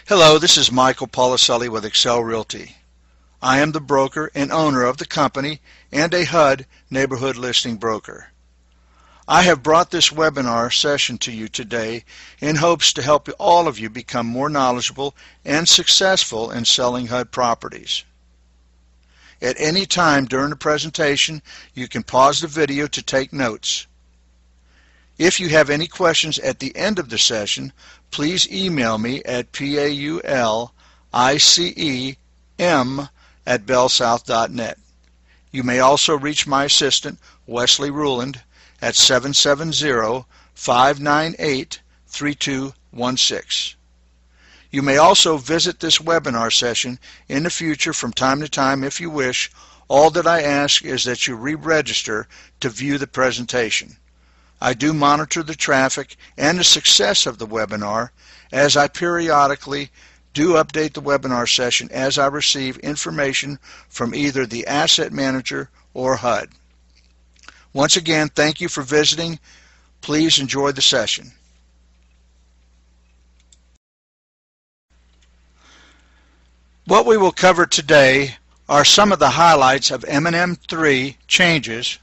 Hello, this is Michael Policelli with Excel Realty. I am the broker and owner of the company and a HUD neighborhood listing broker. I have brought this webinar session to you today in hopes to help all of you become more knowledgeable and successful in selling HUD properties. At any time during the presentation, you can pause the video to take notes. If you have any questions at the end of the session, please email me at paulicem@bellsouth.net. You may also reach my assistant, Wesley Ruland, at 770-598-3216. You may also visit this webinar session in the future from time to time if you wish. All that I ask is that you re-register to view the presentation. I do monitor the traffic and the success of the webinar as I periodically do update the webinar session as I receive information from either the asset manager or HUD. Once again, thank you for visiting. Please enjoy the session. What we will cover today are some of the highlights of M&M3 changes,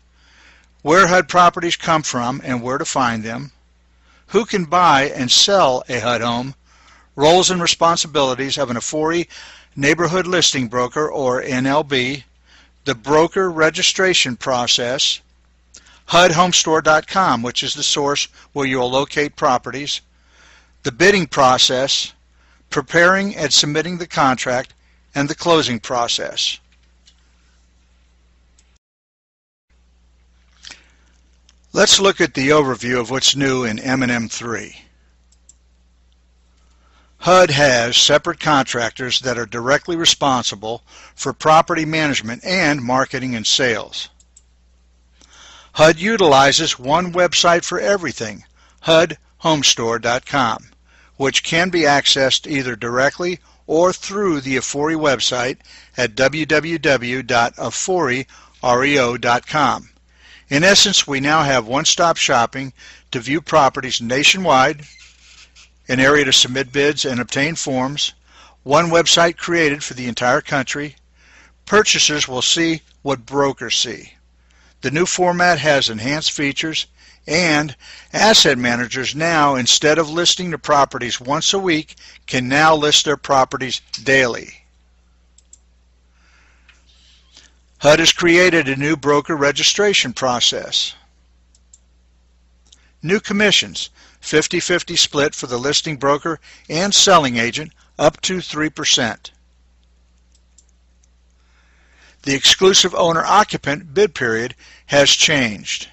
where HUD properties come from and where to find them, who can buy and sell a HUD home, roles and responsibilities of an Afori neighborhood listing broker or NLB, the broker registration process, HUDhomestore.com, which is the source where you will locate properties, the bidding process, preparing and submitting the contract, and the closing process. Let's look at the overview of what's new in M&M3. HUD has separate contractors that are directly responsible for property management and marketing and sales. HUD utilizes one website for everything, HUDhomestore.com, which can be accessed either directly or through the Afori website at www.aforireo.com. In essence, we now have one-stop shopping to view properties nationwide, an area to submit bids and obtain forms, one website created for the entire country. Purchasers will see what brokers see. The new format has enhanced features, and asset managers now, instead of listing the properties once a week, can now list their properties daily. HUD has created a new broker registration process. New commissions, 50-50 split for the listing broker and selling agent, up to 3%. The exclusive owner-occupant bid period has changed.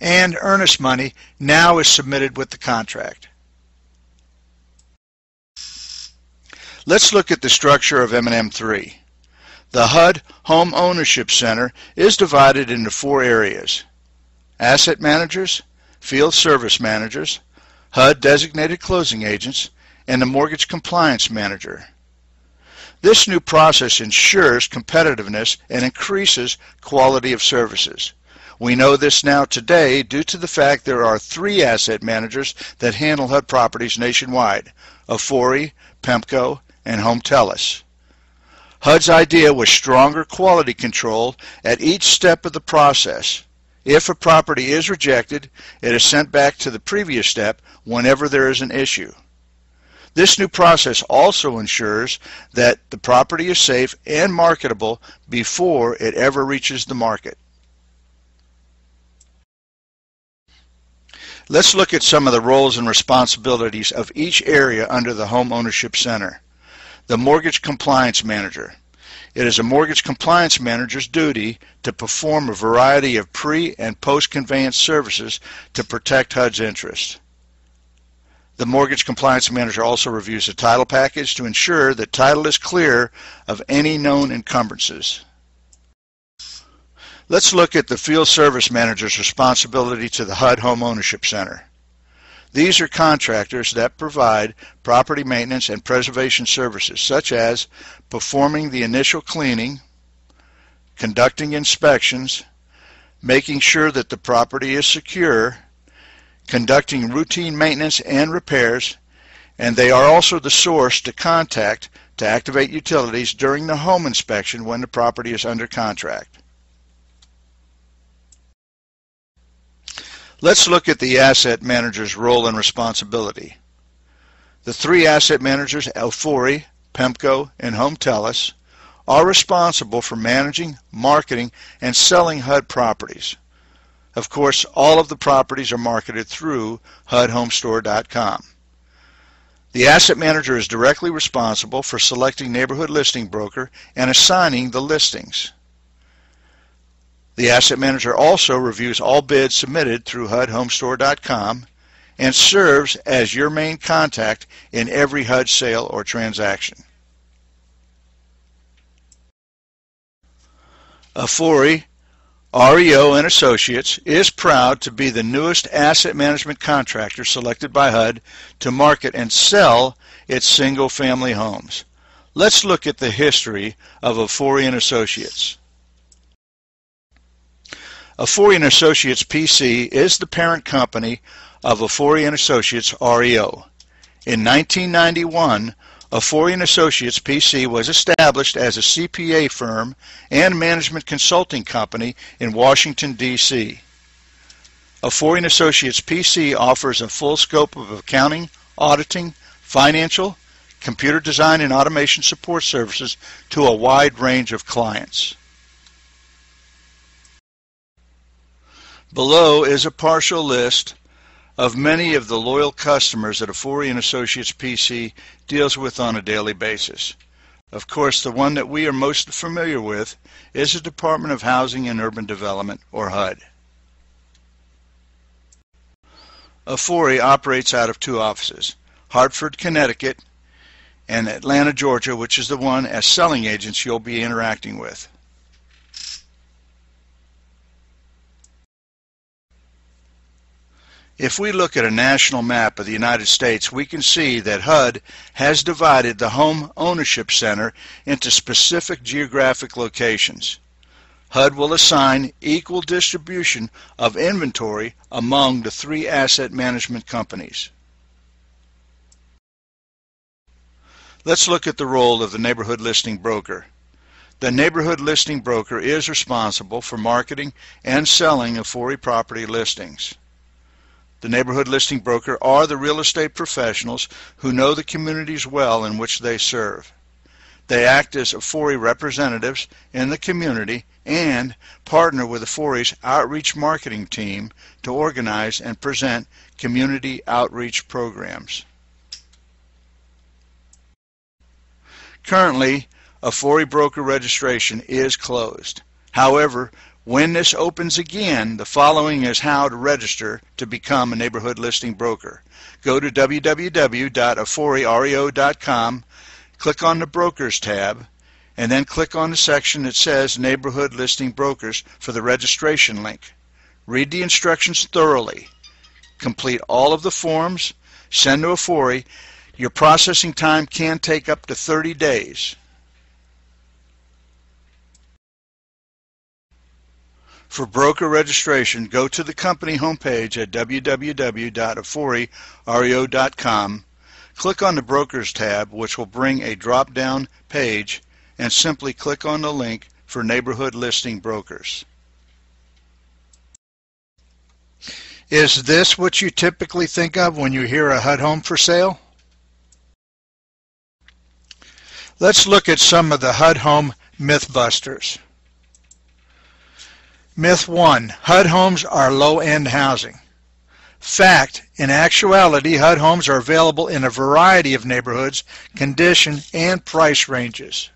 And earnest money now is submitted with the contract. Let's look at the structure of M&M3. The HUD Home Ownership Center is divided into 4 areas: asset managers, field service managers, HUD designated closing agents, and the mortgage compliance manager. This new process ensures competitiveness and increases quality of services. We know this now today due to the fact there are 3 asset managers that handle HUD properties nationwide: Afori, Pemco, and HomeTelis. HUD's idea was stronger quality control at each step of the process. If a property is rejected, it is sent back to the previous step whenever there is an issue. This new process also ensures that the property is safe and marketable before it ever reaches the market. Let's look at some of the roles and responsibilities of each area under the Home Ownership Center. The Mortgage Compliance Manager. It is a mortgage compliance manager's duty to perform a variety of pre- and post-conveyance services to protect HUD's interest. The Mortgage Compliance Manager also reviews the title package to ensure that title is clear of any known encumbrances. Let's look at the Field Service Manager's responsibility to the HUD Home Ownership Center. These are contractors that provide property maintenance and preservation services, such as performing the initial cleaning, conducting inspections, making sure that the property is secure, conducting routine maintenance and repairs, and they are also the source to contact to activate utilities during the home inspection when the property is under contract. Let's look at the asset manager's role and responsibility. The three asset managers, Afori, PEMCO, and HomeTelis, are responsible for managing, marketing, and selling HUD properties. Of course, all of the properties are marketed through HUDhomestore.com. The asset manager is directly responsible for selecting neighborhood listing broker and assigning the listings. The asset manager also reviews all bids submitted through HUDhomestore.com and serves as your main contact in every HUD sale or transaction. Afori, REO and Associates is proud to be the newest asset management contractor selected by HUD to market and sell its single-family homes. Let's look at the history of Afori and Associates. Afori and Associates PC is the parent company of Afori and Associates REO. In 1991, Afori and Associates PC was established as a CPA firm and management consulting company in Washington, D.C. Afori and Associates PC offers a full scope of accounting, auditing, financial, computer design, and automation support services to a wide range of clients. Below is a partial list of many of the loyal customers that Afori and Associates PC deals with on a daily basis. Of course, the one that we are most familiar with is the Department of Housing and Urban Development, or HUD. Afori operates out of two offices, Hartford, Connecticut, and Atlanta, Georgia, which is the one as selling agents you'll be interacting with. If we look at a national map of the United States, we can see that HUD has divided the home ownership center into specific geographic locations. HUD will assign equal distribution of inventory among the three asset management companies. Let's look at the role of the neighborhood listing broker. The neighborhood listing broker is responsible for marketing and selling Afori property listings. The neighborhood listing broker are the real estate professionals who know the communities well in which they serve. They act as Afori representatives in the community and partner with Afori's outreach marketing team to organize and present community outreach programs. Currently, Afori broker registration is closed. However, when this opens again, the following is how to register to become a neighborhood listing broker. Go to www.aforireo.com, click on the Brokers tab, and then click on the section that says Neighborhood Listing Brokers for the registration link. Read the instructions thoroughly. Complete all of the forms. Send to Afori. Your processing time can take up to 30 days. For broker registration, go to the company homepage at www.aforireo.com, click on the Brokers tab, which will bring a drop-down page, and simply click on the link for Neighborhood Listing Brokers. Is this what you typically think of when you hear a HUD home for sale? Let's look at some of the HUD home mythbusters. Myth 1. HUD homes are low-end housing. Fact, in actuality, HUD homes are available in a variety of neighborhoods, condition, and price ranges.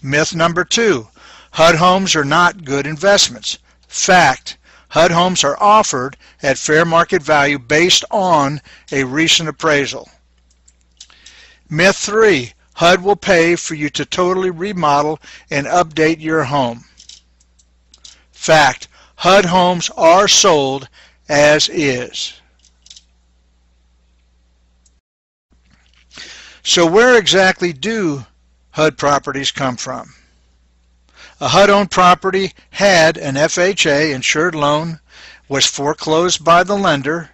Myth number 2. HUD homes are not good investments. Fact, HUD homes are offered at fair market value based on a recent appraisal. Myth 3. HUD will pay for you to totally remodel and update your home. Fact, HUD homes are sold as is. So where exactly do HUD properties come from? A HUD-owned property had an FHA insured loan, was foreclosed by the lender,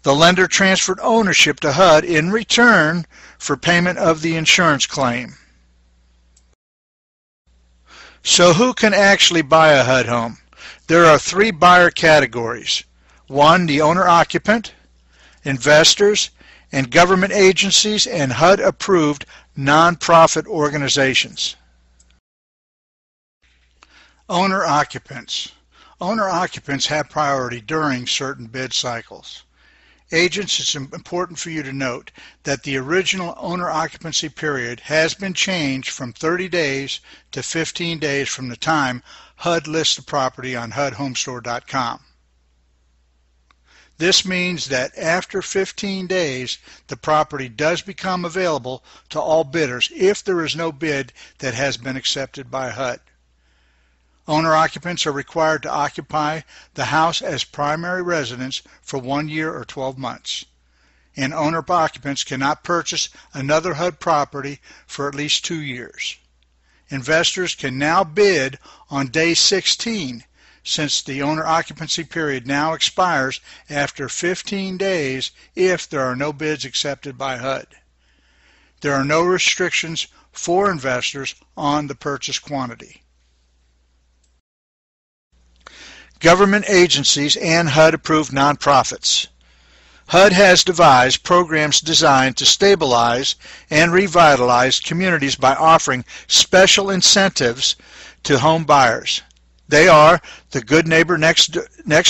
The lender transferred ownership to HUD in return for payment of the insurance claim. So who can actually buy a HUD home? There are three buyer categories. One, the owner-occupant, investors, and government agencies and HUD-approved nonprofit organizations. Owner-occupants. Owner-occupants have priority during certain bid cycles. Agents, it's important for you to note that the original owner-occupancy period has been changed from 30 days to 15 days from the time HUD lists the property on HUDhomestore.com. This means that after 15 days, the property does become available to all bidders if there is no bid that has been accepted by HUD. Owner-occupants are required to occupy the house as primary residence for 1 year or 12 months. And owner-occupants cannot purchase another HUD property for at least 2 years. Investors can now bid on day 16 since the owner-occupancy period now expires after 15 days if there are no bids accepted by HUD. There are no restrictions for investors on the purchase quantity. Government agencies and HUD-approved nonprofits. HUD has devised programs designed to stabilize and revitalize communities by offering special incentives to home buyers. They are the Good Neighbor Next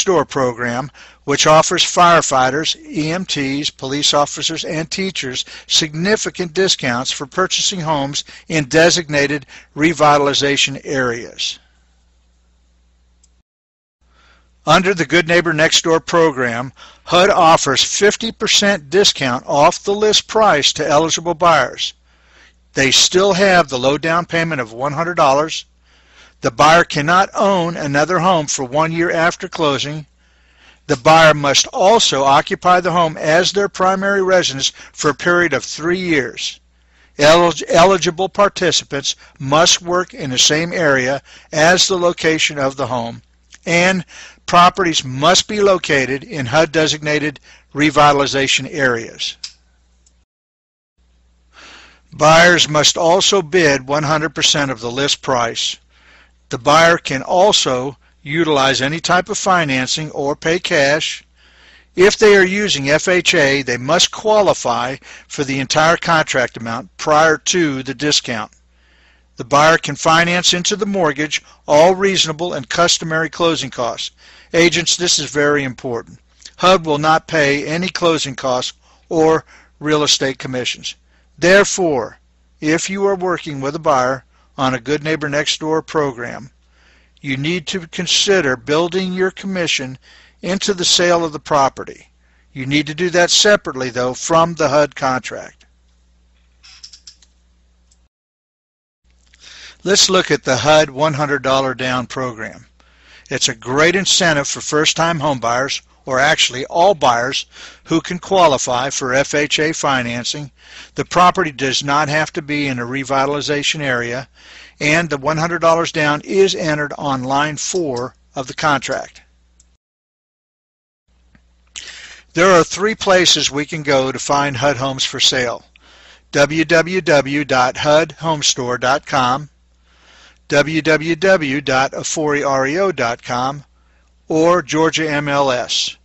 Door program, which offers firefighters, EMTs, police officers, and teachers significant discounts for purchasing homes in designated revitalization areas. Under the Good Neighbor Next Door program, HUD offers 50% discount off the list price to eligible buyers. They still have the low down payment of $100. The buyer cannot own another home for 1 year after closing. The buyer must also occupy the home as their primary residence for a period of 3 years. Eligible participants must work in the same area as the location of the home, and properties must be located in HUD-designated revitalization areas. Buyers must also bid 100% of the list price. The buyer can also utilize any type of financing or pay cash. If they are using FHA, they must qualify for the entire contract amount prior to the discount. The buyer can finance into the mortgage all reasonable and customary closing costs. Agents, this is very important. HUD will not pay any closing costs or real estate commissions. Therefore, if you are working with a buyer on a Good Neighbor Next Door program, you need to consider building your commission into the sale of the property. You need to do that separately, though, from the HUD contract. Let's look at the HUD $100 down program. It's a great incentive for first-time homebuyers, or actually all buyers who can qualify for FHA financing. The property does not have to be in a revitalization area, and the $100 down is entered on line 4 of the contract. There are 3 places we can go to find HUD homes for sale: www.hudhomestore.com, www.aforiereo.com, or Georgia MLS.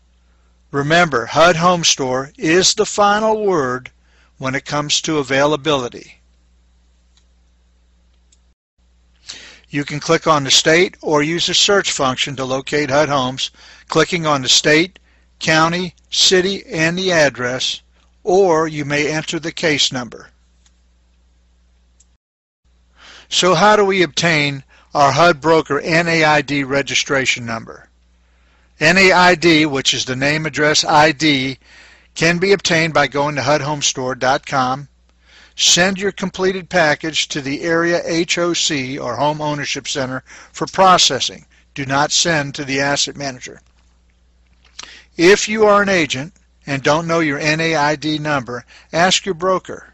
Remember, HUD Home Store is the final word when it comes to availability. You can click on the state or use the search function to locate HUD homes, clicking on the state, county, city, and the address, or you may enter the case number. So how do we obtain our HUD broker NAID registration number? NAID, which is the name address ID, can be obtained by going to HUDhomestore.com. Send your completed package to the area HOC or Home Ownership Center for processing. Do not send to the asset manager. If you are an agent and don't know your NAID number, ask your broker.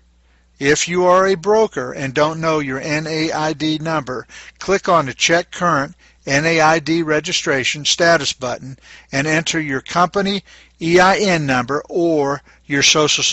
If you are a broker and don't know your NAID number, click on the Check Current NAID registration status button and enter your company EIN number or your Social Security